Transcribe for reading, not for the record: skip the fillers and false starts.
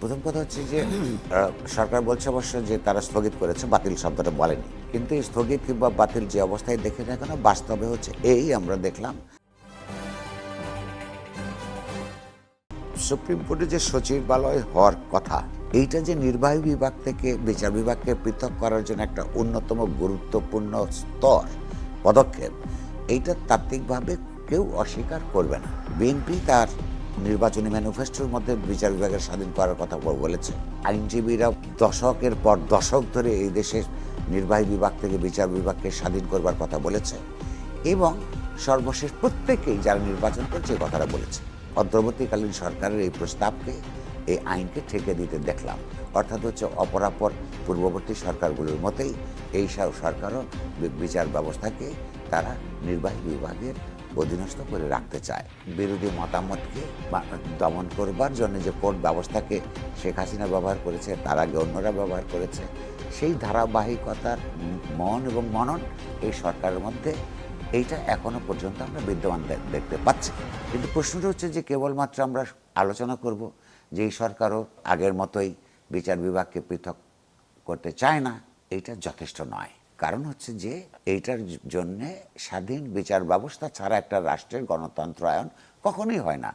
প্রথম কথা হচ্ছে যে সরকার বলছে অবশ্য যে তারা স্থগিত করেছে, বাতিল শব্দটা বলেনি। কিন্তু এই স্থগিত কিংবা বাতিল যে অবস্থায় দেখে না কেন, বাস্তবে হচ্ছে এই আমরা দেখলাম সুপ্রিম কোর্টে যে সচিবালয় হওয়ার কথা, এইটা যে নির্বাহী বিভাগ থেকে বিচার বিভাগকে পৃথক করার জন্য একটা অন্যতম গুরুত্বপূর্ণ স্তর পদক্ষেপ, এইটা তাত্ত্বিকভাবে কেউ অস্বীকার করবে না। বিএনপি তার নির্বাচনী ম্যানিফেস্টোর মধ্যে বিচার বিভাগের স্বাধীন করার কথা বলেছে। আইনজীবীরা দশকের পর দশক ধরে এই দেশের নির্বাহী বিভাগ থেকে বিচার বিভাগকে স্বাধীন করবার কথা বলেছে এবং সর্বশেষ প্রত্যেকেই যারা নির্বাচন করছে এই কথাটা বলেছে। অন্তর্বর্তীকালীন সরকারের এই প্রস্তাবকে, এই আইনকে ঠেকে দিতে দেখলাম। অর্থাৎ হচ্ছে অপরাপর পূর্ববর্তী সরকারগুলোর মতোই এই সরকারও বিচার ব্যবস্থাকে তারা নির্বাহী বিভাগের অধীনস্থ করে রাখতে চায়। বিরোধী মতামতকে দমন করবার জন্য যে কোর্ট ব্যবস্থাকে শেখ হাসিনা ব্যবহার করেছে, তার আগে অন্যরা ব্যবহার করেছে, সেই ধারাবাহিকতার মন এবং মনন এই সরকারের মধ্যে এইটা এখনো পর্যন্ত আমরা বিদ্যমান দেখতে পাচ্ছি। কিন্তু প্রশ্নটা হচ্ছে যে কেবলমাত্র আমরা আলোচনা করব যে এই সরকারও আগের মতোই বিচার বিভাগকে পৃথক করতে চায় না, এইটা যথেষ্ট নয়। কারণ হচ্ছে যে এইটার জন্যে স্বাধীন বিচার ব্যবস্থা ছাড়া একটা রাষ্ট্রের গণতন্ত্রায়ন কখনোই হয় না।